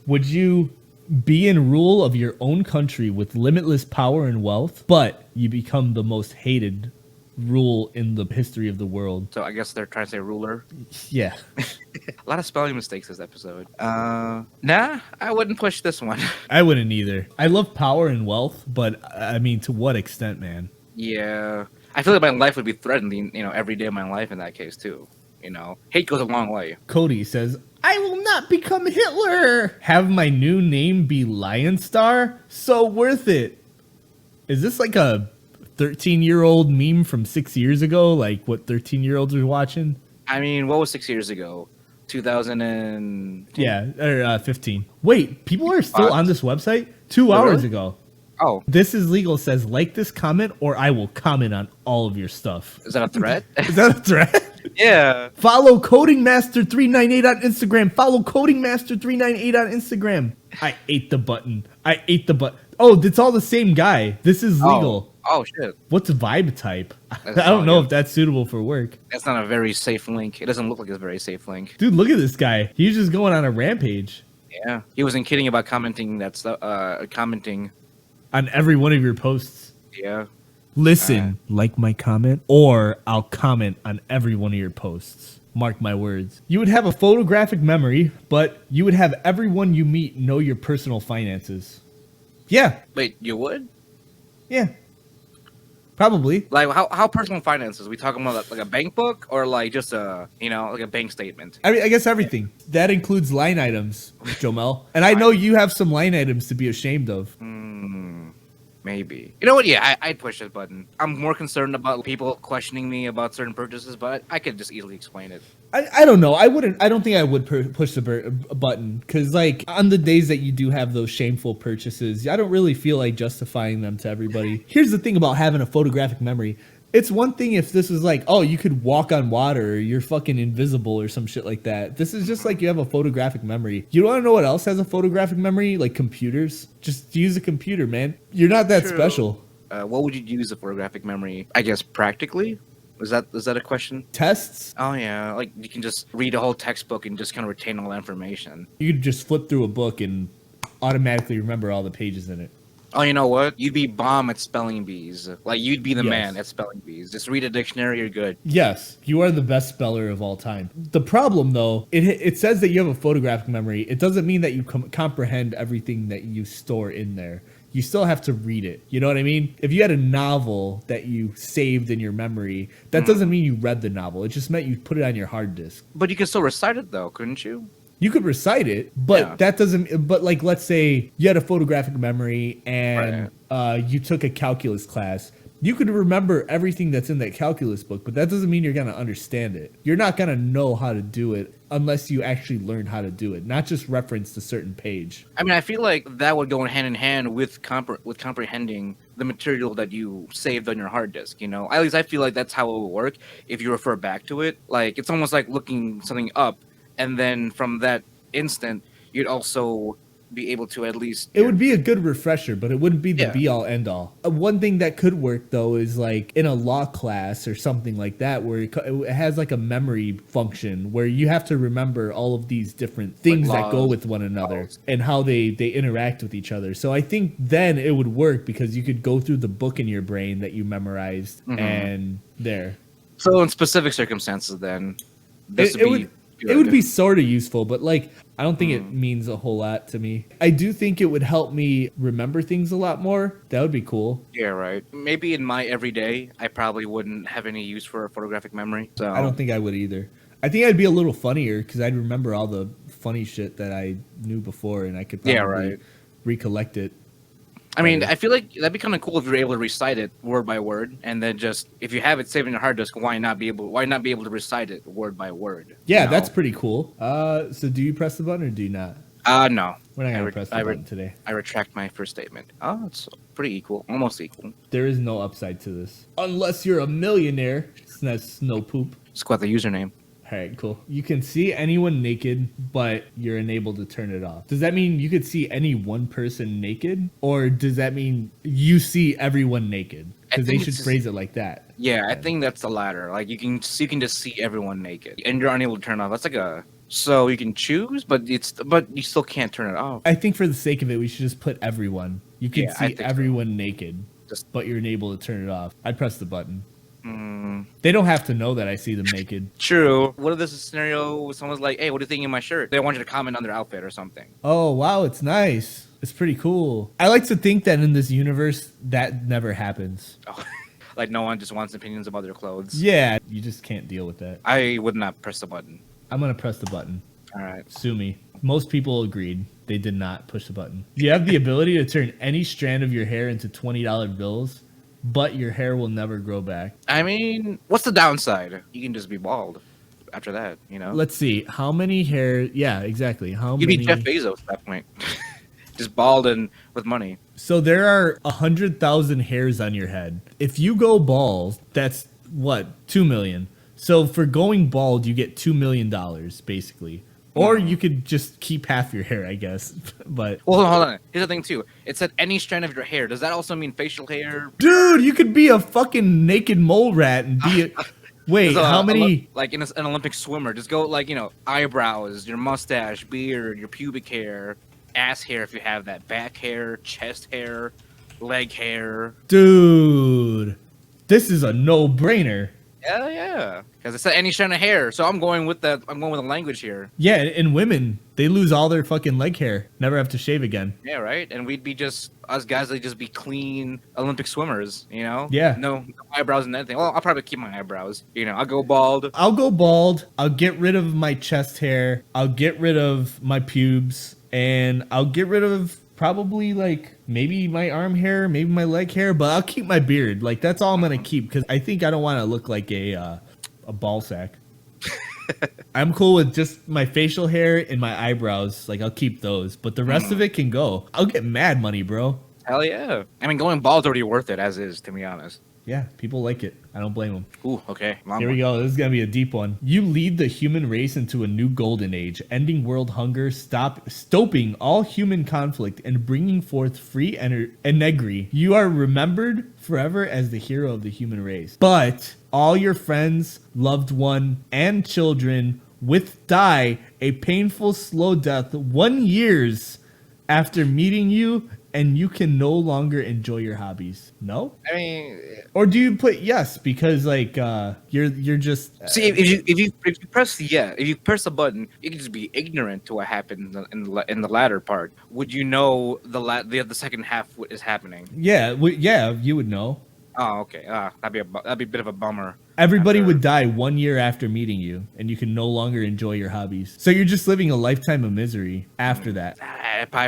Would you be in rule of your own country with limitless power and wealth, but you become the most hated rule in the history of the world? So I guess they're trying to say ruler. Yeah. A lot of spelling mistakes this episode. Nah, I wouldn't push this one. I wouldn't either. I love power and wealth, but I mean, to what extent, man? Yeah, I feel like my life would be threatened, every day of my life in that case too. Hate goes a long way. Cody says, I will not become Hitler. Have my new name be Lion Star? So worth it. Is this like a 13-year-old meme from 6 years ago? Like what 13-year-olds were watching? I mean, what was 6 years ago? 2000 and... Yeah, or 15. Wait, people are still on this website? 2 hours really? ago. Oh. This is legal says, like this comment or I will comment on all of your stuff. Is that a threat? Is that a threat? Yeah. Follow CodingMaster398 on Instagram. Follow CodingMaster398 on Instagram. I ate the button. Oh, it's all the same guy. This is legal. Oh shit. What's vibe type? I don't know if that's suitable for work. That's not a very safe link. It doesn't look like it's a very safe link. Dude, look at this guy. He's just going on a rampage. Yeah. He wasn't kidding about commenting that stuff. Commenting on every one of your posts. Yeah. Listen, like my comment, or I'll comment on every one of your posts. Mark my words. You would have a photographic memory, but you would have everyone you meet know your personal finances. Yeah. Wait, you would? Yeah. Probably. Like how personal finances? We talking about like a bank book or like just like a bank statement? I mean, I guess everything. That includes line items, Jomel. And I know you have some line items to be ashamed of. Maybe. You know what? Yeah, I'd push this button. I'm more concerned about people questioning me about certain purchases, but I could just easily explain it. I don't know. I don't think I would push the button because, like, on the days that you do have those shameful purchases, I don't really feel like justifying them to everybody. Here's the thing about having a photographic memory. It's one thing if this was like, oh, you could walk on water, or you're fucking invisible or some shit like that. This is just like you have a photographic memory. You want to know what else has a photographic memory? Like computers. Just use a computer, man. You're not that special. What would you use a photographic memory? I guess practically? Is that a question? Tests? Oh yeah, like you can just read a whole textbook and just kind of retain all that information. You could just flip through a book and automatically remember all the pages in it. Oh, you know what? You'd be bomb at spelling bees. Like, you'd be the man at spelling bees. Just read a dictionary, you're good. Yes, you are the best speller of all time. The problem, though, it says that you have a photographic memory. It doesn't mean that you comprehend everything that you store in there. You still have to read it. You know what I mean? If you had a novel that you saved in your memory, that doesn't mean you read the novel. It just meant you put it on your hard disk. But you could still recite it, though, couldn't you? You could recite it, but that doesn't. But like, let's say you had a photographic memory and you took a calculus class. You could remember everything that's in that calculus book, but that doesn't mean you're gonna understand it. You're not gonna know how to do it unless you actually learn how to do it, not just reference to certain page. I mean, I feel like that would go hand in hand with comprehending the material that you saved on your hard disk. At least I feel like that's how it would work if you refer back to it. Like it's almost like looking something up. And then from that instant, you'd also be able to at least... It would be a good refresher, but it wouldn't be the be-all, end-all. One thing that could work, though, is like in a law class or something like that, where it has like a memory function where you have to remember all of these different things that go with one another and how they interact with each other. So I think then it would work because you could go through the book in your brain that you memorized and there. So in specific circumstances, then, it would be sort of useful, but like I don't think it means a whole lot to me. I do think it would help me remember things a lot more. That would be cool. Yeah, right. Maybe in my everyday, I probably wouldn't have any use for a photographic memory. So I don't think I would either. I think I'd be a little funnier because I'd remember all the funny shit that I knew before, and I could probably recollect it. I mean, I feel like that'd be kind of cool if you're able to recite it word by word, and then just if you have it saved in your hard disk, why not be able to recite it word by word? Yeah, that's pretty cool. So do you press the button or do you not? No. We're not gonna press the button today. I retract my first statement. Oh, it's pretty equal, almost equal. There is no upside to this, unless you're a millionaire. That's no poop. Just got the username. All right, cool. You can see anyone naked, but you're unable to turn it off. Does that mean you could see any one person naked? Or does that mean you see everyone naked? Because they should phrase it like that. Yeah, I think that's the latter. Like you can just see everyone naked, and you're unable to turn it off. That's like a so you can choose, but you still can't turn it off. I think for the sake of it, we should just put everyone. You can Yeah, I see think so. everyone naked, Just but you're unable to turn it off. I'd press the button. mm, They don't have to know that I see them naked. true. What if this is a scenario where someone's like, "Hey, what do you think of my shirt?" They want you to comment on their outfit or something. Oh, wow, it's nice. It's pretty cool. I like to think that in this universe, that never happens. Oh, like no one just wants opinions about their clothes. Yeah, you just can't deal with that. I would not press the button. I'm going to press the button. All right. Sue me. Most people agreed. They did not push the button. You have the ability to turn any strand of your hair into $20 bills, but your hair will never grow back. I mean, what's the downside? You can just be bald after that, you know? Let's see. How many hair? Yeah, exactly. How You'd many? be Jeff Bezos at that point. Just bald and with money. So there are 100,000 hairs on your head. If you go bald, that's what? 2 million. So for going bald, you get $2 million basically. Or you could just keep half your hair, I guess. But Well, hold on. Here's the thing, too. It said any strand of your hair. Does that also mean facial hair? dude, you could be a fucking naked mole rat and be a... Wait, There's how many? Like in an Olympic swimmer, just go like, you know, eyebrows, your mustache, beard, your pubic hair, ass hair if you have that, back hair, chest hair, leg hair. Dude, this is a no-brainer. Yeah, yeah. Because it said any strand of hair, so I'm going with that. I'm going with the language here. Yeah, and women, they lose all their fucking leg hair. Never have to shave again. Yeah, right. And we'd be just us guys. Would just be clean Olympic swimmers. You know. Yeah. No eyebrows and anything. Well, I'll probably keep my eyebrows. You know, I'll go bald. I'll go bald. I'll get rid of my chest hair. I'll get rid of my pubes. And I'll get rid of probably like maybe my arm hair, maybe my leg hair, but I'll keep my beard. Like that's all I'm gonna keep because I think I don't want to look like a ball sack. I'm cool with just my facial hair and my eyebrows. Like I'll keep those, but the rest of it can go. I'll get mad money, bro. Hell yeah. I mean, going bald's already worth it as is, to be honest. Yeah, people like it. I don't blame them. Ooh, okay. Long Here we go. This is going to be a deep one. You lead the human race into a new golden age, ending world hunger, stopping all human conflict, and bringing forth free energy. You are remembered forever as the hero of the human race. But all your friends, loved one, and children die a painful, slow death 1 year after meeting you, and you can no longer enjoy your hobbies. No? I mean, Or do you put yes because like you're just see if you press if you press a button, you can just be ignorant to what happened in the latter part. Would you know the second half is happening? yeah you would know. Oh, okay. That'd be a bit of a bummer. Everybody would die 1 year after meeting you, and you can no longer enjoy your hobbies. So you're just living a lifetime of misery after that.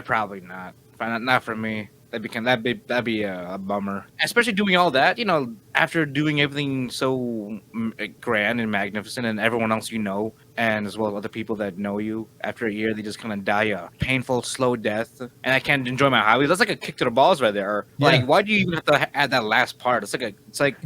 Probably not. Not for me. That'd be a bummer. Especially doing all that, you know, after doing everything so grand and magnificent, and everyone else you know, and as well as other people that know you. After a year, they just kind of die a painful, slow death, and I can't enjoy my hobbies. That's like a kick to the balls right there. Yeah. Like, why do you even have to add that last part? It's like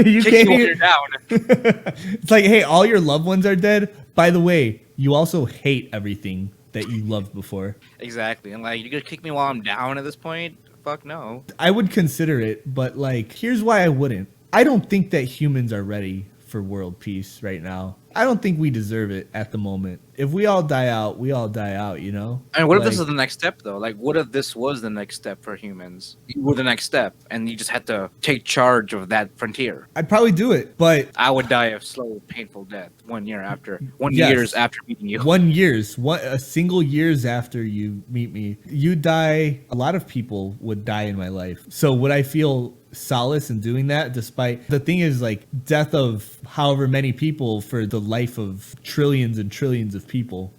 You kick you when can't. you're down. It's like, hey, all your loved ones are dead. By the way, you also hate everything that you loved before. Exactly, and like you're gonna kick me while I'm down at this point. Fuck no. I would consider it, but like, here's why I wouldn't. I don't think that humans are ready for world peace right now. I don't think we deserve it at the moment. If we all die out, we all die out, you know? I mean, what if this Like- is the next step, though? Like, what if this was the next step for humans? You were the next step, and you just had to take charge of that frontier. I'd probably do it, but I would die a slow, painful death 1 year after, Yes. years after meeting you. a single years after you meet me, you die. A lot of people would die in my life. So would I feel solace in doing that? Despite the thing is like death of however many people for the life of trillions and trillions of people.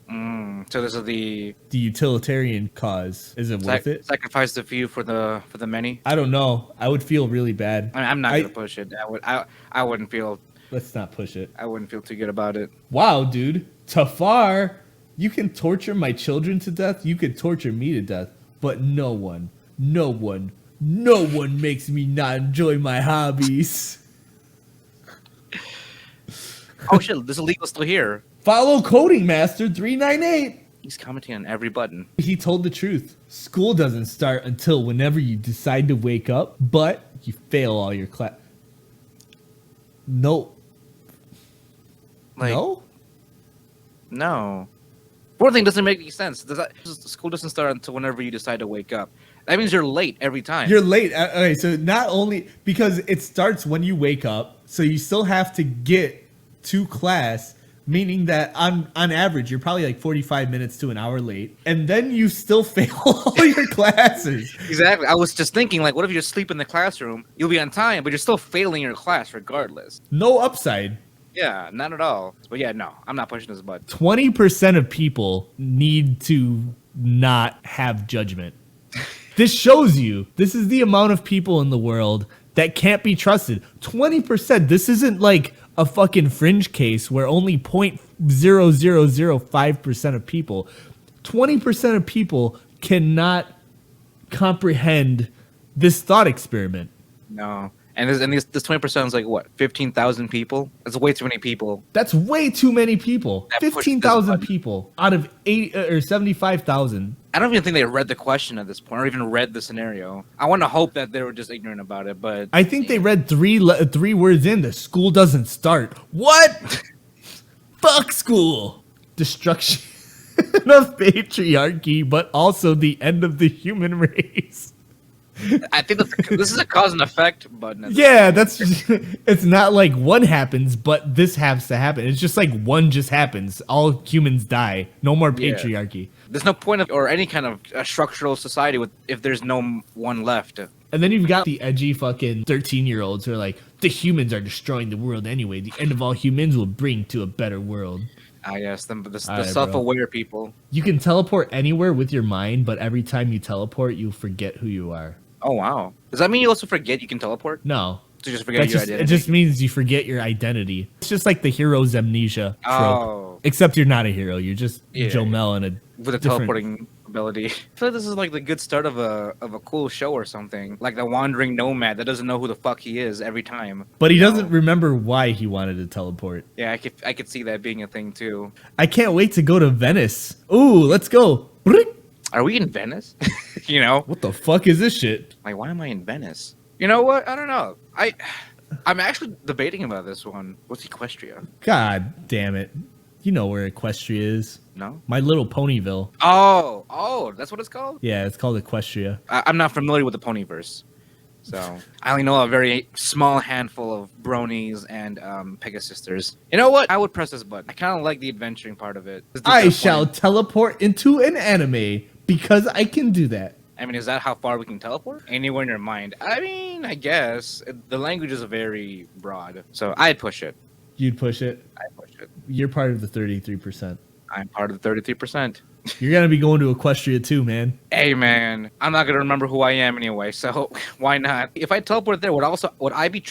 So this is the The utilitarian cause, is it worth it? sacrifice the few for the many. I don't know. I would feel really bad. I mean, I'm not gonna push it. I wouldn't feel Let's not push it. too good about it. Wow, dude. Tafar, you can torture my children to death. You could torture me to death. But no one makes me not enjoy my hobbies. Oh shit, this illegal still here. Follow Coding Master 398. He's commenting on every button. He told the truth. School doesn't start until whenever you decide to wake up, but you fail all your class. No. Like, No? no. Fourth thing doesn't make any sense. School doesn't start until whenever you decide to wake up. That means you're late every time. You're late. Okay, so not only because it starts when you wake up, so you still have to get to class, meaning that on average you're probably like 45 minutes to an hour late, and then you still fail all your classes. Exactly. I was just thinking, like, what if you just sleep in the classroom? You'll be on time, but you're still failing your class regardless. No upside. Yeah, not at all. But yeah, no, I'm not pushing this button. 20% of people need to not have judgment. This shows you this is the amount of people in the world that can't be trusted. 20%. This isn't like a fucking fringe case where only 0.0005% of people, 20% of people cannot comprehend this thought experiment. No. And this 20% is like what? 15,000 people? That's way too many people. That's way too many people. That pushed this 15,000 button. people out of 8 or 75,000. I don't even think they read the question at this point, or even read the scenario. I want to hope that they were just ignorant about it, but I think they read three words in. The school doesn't start. What? Fuck school. Destruction of patriarchy, but also the end of the human race. I think this is a cause and effect button. Yeah, that's just, it's not like one happens, but this has to happen. It's just like one just happens. All humans die. No more Yeah. patriarchy. There's no point of or any kind of structural society if there's no one left. And then you've got the edgy fucking 13-year-olds who are like, the humans are destroying the world anyway. The end of all humans will bring to a better world. I guess the Alright, self-aware people. You can teleport anywhere with your mind, but every time you teleport, you forget who you are. Oh wow! Does that mean you also forget you can teleport? No. So you just forget That's your just, it identity? just means you forget your identity. It's just like the hero's amnesia trope. Oh. Except you're not a hero. You're just Yeah. Joe Mel in a With a different- teleporting ability. I feel like this is like the good start of a cool show or something. Like the wandering nomad that doesn't know who the fuck he is every time. But he doesn't remember why he wanted to teleport. Yeah, I could see that being a thing too. I can't wait to go to Venice. Ooh, let's go. Brick. Are we in Venice? You know? What the fuck is this shit? Like, why am I in Venice? You know what? I don't know. I'm actually debating about this one. What's Equestria? God damn it. You know where Equestria is. No? My Little Ponyville. Oh, that's what it's called? Yeah, it's called Equestria. I'm not familiar with the Ponyverse. So, I only know a very small handful of bronies and Pegasisters. You know what? I would press this button. I kind of like the adventuring part of it. I shall teleport into an anime because I can do that. I mean, is that how far we can teleport? Anywhere in your mind. I mean, I guess. The language is very broad. So, I'd push it. You'd push it. I'd push it. You're part of the 33%. I'm part of the 33%. You're going to be going to Equestria too, man. Hey man, I'm not gonna remember who I am anyway, so why not? If I teleport there, would I be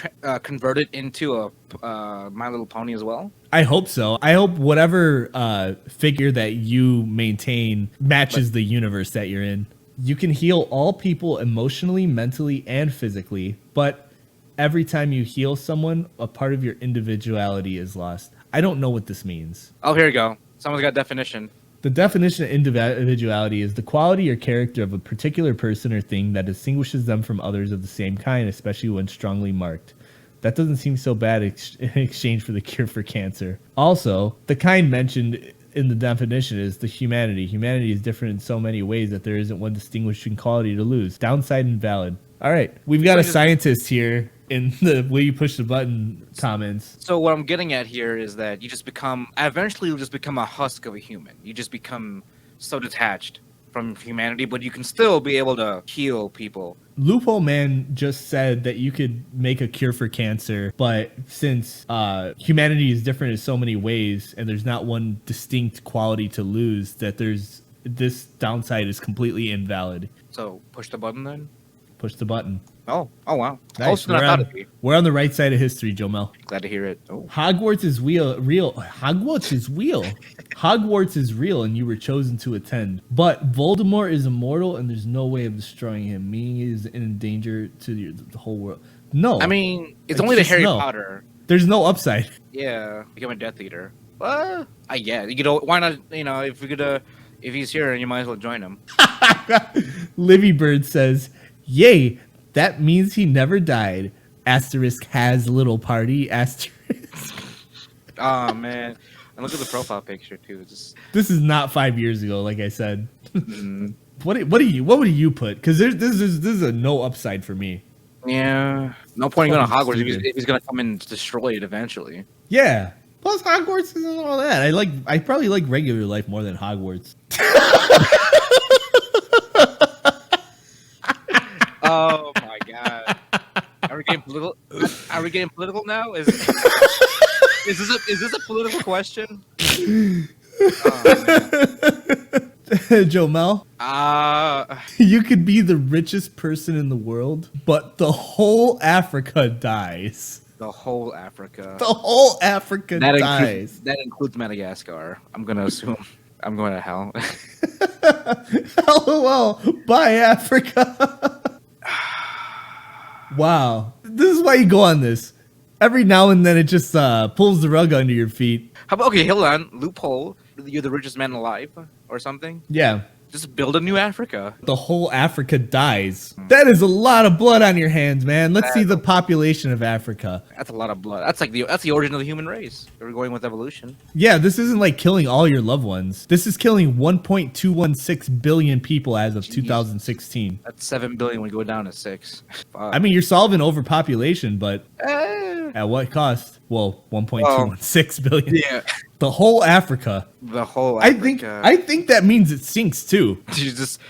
converted into a My Little Pony as well? I hope so. I hope whatever figure that you maintain matches the universe that you're in. You can heal all people emotionally, mentally, and physically, but every time you heal someone, a part of your individuality is lost. I don't know what this means. Oh, here you go. Someone's got a definition. The definition of individuality is the quality or character of a particular person or thing that distinguishes them from others of the same kind, especially when strongly marked. That doesn't seem so bad in exchange for the cure for cancer. Also, the kind mentioned in the definition is the humanity. Humanity is different in so many ways that there isn't one distinguishing quality to lose. Downside invalid. All right, we've got a scientist here in the way you push the button comments. So what I'm getting at here is that eventually you'll just become a husk of a human. You just become so detached from humanity, but you can still be able to heal people. Loophole Man just said that you could make a cure for cancer, but since humanity is different in so many ways and there's not one distinct quality to lose, that this downside is completely invalid. So push the button then? Push the button. Oh wow. Nice. Closer than I thought it'd be. We're on the right side of history, Jomel. Glad to hear it. Oh. Hogwarts is real. Hogwarts is real. Hogwarts is real, and you were chosen to attend. But Voldemort is immortal, and there's no way of destroying him. Meaning he is in danger to the whole world. No. I mean, it's only the just Harry no. Potter. There's no upside. Yeah, become a Death Eater. Well, yeah, you could. Why not? You know, if he's here, you might as well join him. Livy Bird says, "Yay, that means he never died." Asterisk has little party. Asterisk. Oh man, And look at the profile picture too. It's just This is not 5 years ago, like I said. mm, What would you put? Because this is a no upside for me. yeah. No point in going to Fucking Hogwarts stupid. if he's gonna come and destroy it eventually. Yeah. Plus Hogwarts isn't all that. I probably like regular life more than Hogwarts. Oh my god. Are we getting political? Are we getting political now? Is this a political question? Joe Mel, you could be the richest person in the world, but the whole Africa dies. The whole Africa. The whole Africa dies. That includes Madagascar. I'm gonna assume. I'm going to hell. LOL. Bye, Africa. Wow. This is why you go on this. Every now and then it just pulls the rug under your feet. How about, okay, hold on. Loophole. You're the richest man alive or something? Yeah. Just build a new Africa. The whole Africa dies. That is a lot of blood on your hands, man. Let's see the population of Africa. That's a lot of blood. That's the origin of the human race. We're going with evolution. Yeah, this isn't like killing all your loved ones. This is killing 1.216 billion people as of 2016. That's 7 billion when we go down to 6. I mean, you're solving overpopulation, but at what cost? Well, 1.216 billion. Yeah. The whole Africa. The whole Africa. I think that means it sinks too. It just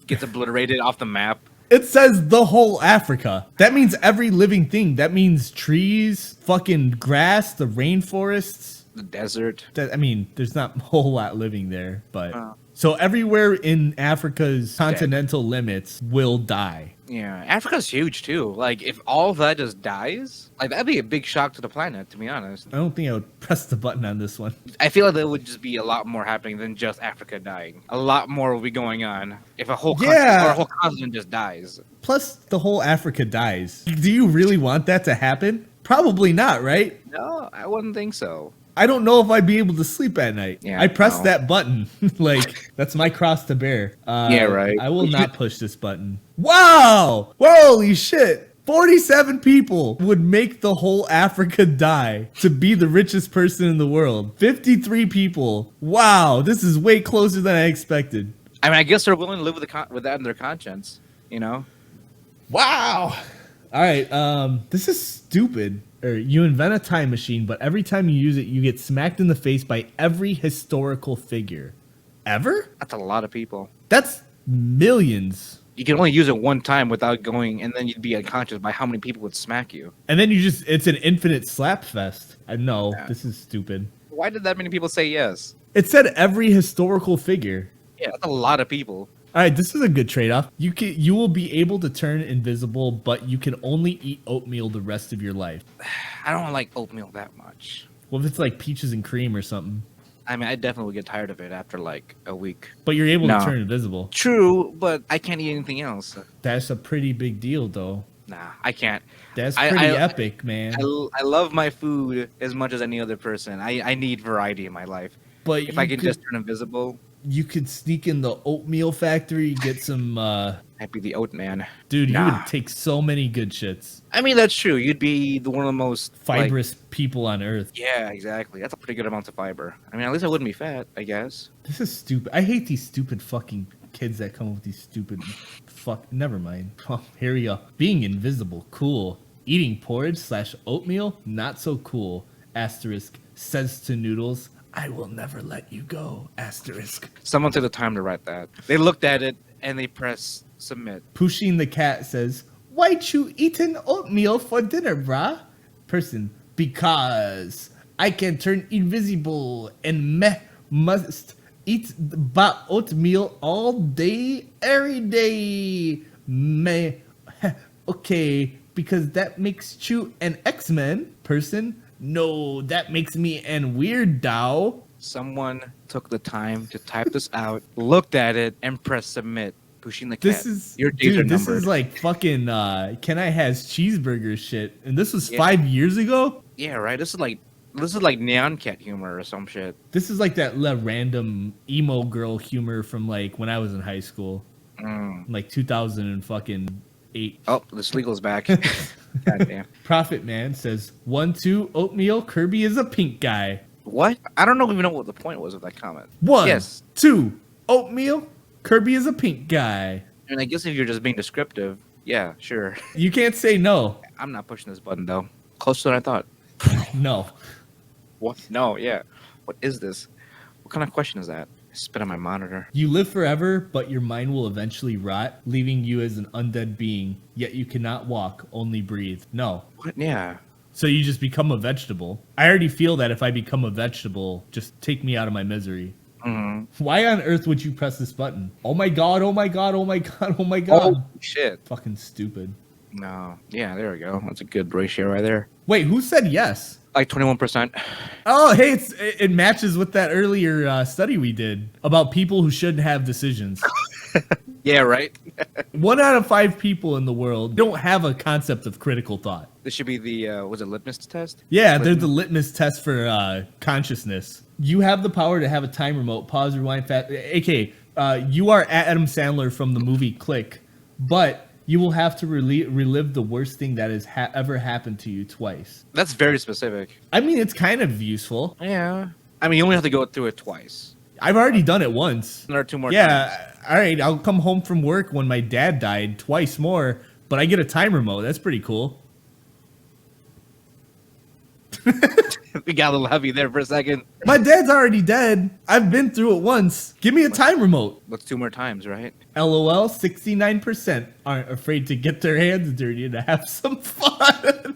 gets obliterated off the map. It says the whole Africa. That means every living thing. That means trees, fucking grass, the rainforests. The desert. I mean, there's not a whole lot living there, but so everywhere in Africa's continental limits will die. Yeah, Africa's huge too. Like, if all of that just dies, like that'd be a big shock to the planet. To be honest, I don't think I would press the button on this one. I feel like there would just be a lot more happening than just Africa dying. A lot more will be going on if a whole country or a whole continent just dies. Plus, the whole Africa dies. Do you really want that to happen? Probably not, right? No, I wouldn't think so. I don't know if I'd be able to sleep at night. Yeah, I pressed that button. Like, that's my cross to bear. Yeah, right. I will not push this button. Wow! Holy shit! 47 people would make the whole Africa die to be the richest person in the world. 53 people. Wow, this is way closer than I expected. I mean, I guess they're willing to live with that in their conscience, you know? Wow! Alright, this is stupid. Or you invent a time machine, but every time you use it, you get smacked in the face by every historical figure. Ever? That's a lot of people. That's millions. You can only use it one time without going, and then you'd be unconscious by how many people would smack you. And then it's an infinite slap fest. I know, this is stupid. Why did that many people say yes? It said every historical figure. Yeah, that's a lot of people. All right, this is a good trade-off. You will be able to turn invisible, but you can only eat oatmeal the rest of your life. I don't like oatmeal that much. What if it's like peaches and cream or something? I mean, I definitely would get tired of it after like a week. But you're able to turn invisible. True, but I can't eat anything else. That's a pretty big deal, though. Nah, I can't. That's pretty epic, man. I love my food as much as any other person. I need variety in my life. But if I can just turn invisible... You could sneak in the oatmeal factory, get some, I'd be the oat man. Dude, you would take so many good shits. I mean, that's true. You'd be one of the most... fibrous people on Earth. Yeah, exactly. That's a pretty good amount of fiber. I mean, at least I wouldn't be fat, I guess. This is stupid. I hate these stupid fucking kids that come up with these stupid... Never mind. Oh, here we go. Being invisible, cool. Eating porridge/oatmeal, not so cool. Asterisk, says to Noodles... I will never let you go, asterisk. Someone took the time to write that. They looked at it, and they pressed submit. Pushing the cat says, why you eating oatmeal for dinner, brah? Person, because I can turn invisible and must eat oatmeal all day, every day. Okay, because that makes you an X-Men. Person, no, that makes me an weird Dow. Someone took the time to type this out, looked at it, and pressed submit. Pushing the cat. Your days are numbered. This is like fucking Can I Has Cheeseburger shit. And this was 5 years ago? Yeah, right? This is like Neon Cat humor or some shit. This is like that random emo girl humor from like when I was in high school. Like 2008. Oh, the Sleagle's back. Goddamn. Profit Man says 1-2 oatmeal. Kirby is a pink guy. What? I don't even know what the point was of that comment. One, Yes. two, oatmeal. Kirby is a pink guy. And I guess if you're just being descriptive, yeah, sure. You can't say no. I'm not pushing this button though. Closer than I thought. No. What? No, yeah. What is this? What kind of question is that? I spit on my monitor. You live forever, but your mind will eventually rot, leaving you as an undead being, yet you cannot walk, only breathe. No. What? Yeah. So you just become a vegetable. I already feel that if I become a vegetable, just take me out of my misery. Mm-hmm. Why on earth would you press this button? Oh my god, oh my god, oh my god, oh my god. Oh, shit. Fucking stupid. No. Yeah, there we go. That's a good ratio right there. Wait, who said yes? Like 21%. Oh, hey, it matches with that earlier study we did about people who shouldn't have decisions. Yeah, right? 1 out of 5 people in the world don't have a concept of critical thought. This should be the, was it litmus test? Yeah, they're the litmus test for consciousness. You have the power to have a time remote, pause, rewind, fast. AK, you are Adam Sandler from the movie Click, but you will have to relive the worst thing that has ever happened to you twice. That's very specific. I mean, it's kind of useful. Yeah. I mean, you only have to go through it twice. I've already done it once. There are 2 more times. Yeah, all right, I'll come home from work when my dad died twice more, but I get a time remote. That's pretty cool. We got a little heavy there for a second. My dad's already dead. I've been through it once. Give me a time remote. What's 2 more times, right? LOL, 69% aren't afraid to get their hands dirty and to have some fun.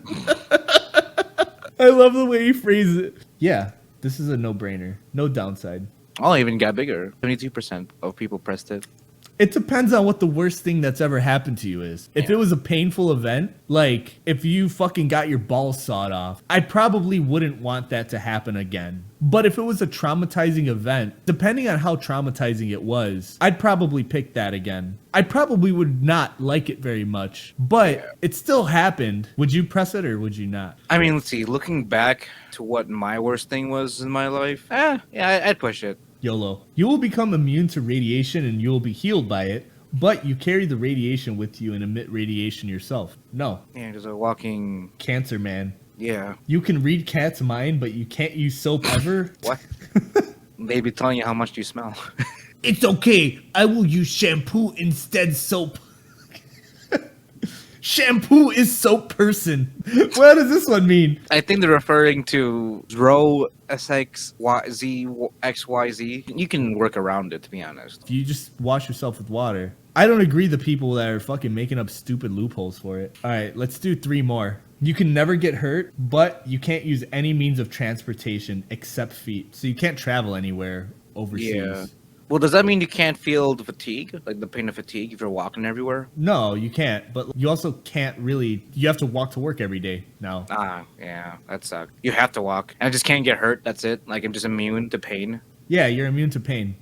I love the way he phrases it. Yeah, this is a no-brainer. No downside. Oh, even got bigger. 72% of people pressed it. It depends on what the worst thing that's ever happened to you is. If it was a painful event, like if you fucking got your balls sawed off, I probably wouldn't want that to happen again. But if it was a traumatizing event, depending on how traumatizing it was, I'd probably pick that again. I probably would not like it very much, but it still happened. Would you press it or would you not? I mean, let's see. Looking back to what my worst thing was in my life, yeah, I'd push it. YOLO. You will become immune to radiation and you will be healed by it, but you carry the radiation with you and emit radiation yourself. No. Yeah, just a walking... Cancer, man. Yeah. You can read cat's mind, but you can't use soap ever? What? They'd be telling you how much you smell. It's okay. I will use shampoo instead soap. Shampoo is soap person. What does this one mean? I think they're referring to Rho SXYZ. You can work around it, to be honest. You just wash yourself with water. I don't agree the people that are fucking making up stupid loopholes for it. All right, let's do 3 more. You can never get hurt, but you can't use any means of transportation except feet. So you can't travel anywhere overseas. Yeah. Well, does that mean you can't feel the fatigue, like the pain of fatigue, if you're walking everywhere? No, you can't. But you also can't really. You have to walk to work every day now. Ah, yeah, that sucks. You have to walk. And I just can't get hurt. That's it. Like, I'm just immune to pain. Yeah, you're immune to pain.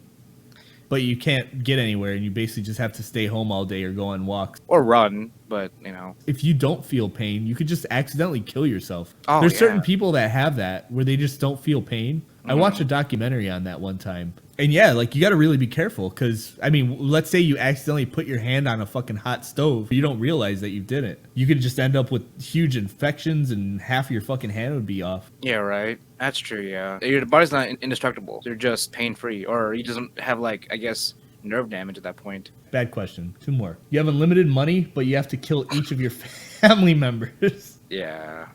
But you can't get anywhere, and you basically just have to stay home all day or go on walks. Or run, but, you know. If you don't feel pain, you could just accidentally kill yourself. Oh, There's yeah. certain people that have that, where they just don't feel pain. I watched a documentary on that one time. And yeah, like, you got to really be careful because, I mean, let's say you accidentally put your hand on a fucking hot stove. You don't realize that you didn't. You could just end up with huge infections and half of your fucking hand would be off. Yeah, right. That's true, yeah. Your body's not indestructible. They're just pain-free. Or you doesn't have, like, I guess, nerve damage at that point. Bad question. 2 more. You have unlimited money, but you have to kill each of your family members. Yeah.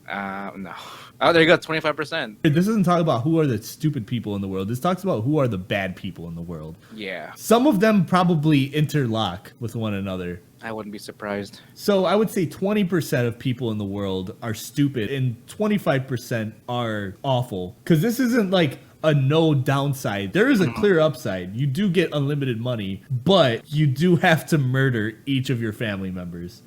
No. Oh, there you go. 25%. This doesn't talk about who are the stupid people in the world. This talks about who are the bad people in the world. Yeah. Some of them probably interlock with one another. I wouldn't be surprised. So I would say 20% of people in the world are stupid and 25% are awful. Because this isn't like a no downside. There is a clear upside. You do get unlimited money, but you do have to murder each of your family members.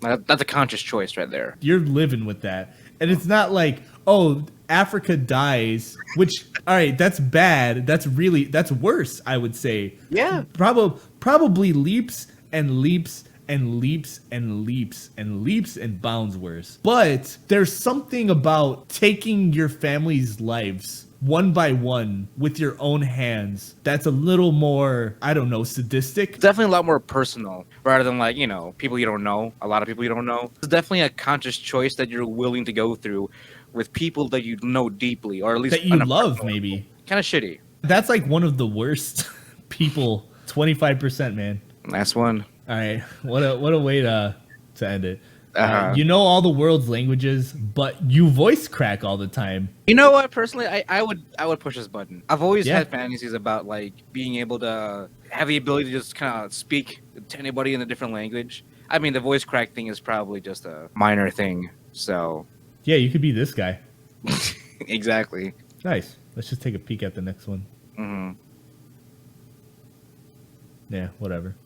That's a conscious choice right there. You're living with that. And it's not like, oh, Africa dies, which, all right, that's bad. That's worse, I would say. Yeah. Probably leaps and leaps and leaps and leaps and leaps and bounds worse. But there's something about taking your family's lives one by one with your own hands that's a little more, I don't know, sadistic. Definitely a lot more personal rather than, like, you know, people you don't know, a lot of people you don't know. It's definitely a conscious choice that you're willing to go through with people that you know deeply, or at least that you love, maybe. Kind of shitty. That's like one of the worst people. 25%, man. Last one. All right, what a way to end it. Uh-huh. You know all the world's languages, but you voice crack all the time. You know what? Personally, I would push this button. I've always Yeah. had fantasies about like being able to have the ability to just kind of speak to anybody in a different language. I mean, the voice crack thing is probably just a minor thing. So Yeah, you could be this guy. exactly. Nice. Let's just take a peek at the next one. Hmm. Yeah, whatever.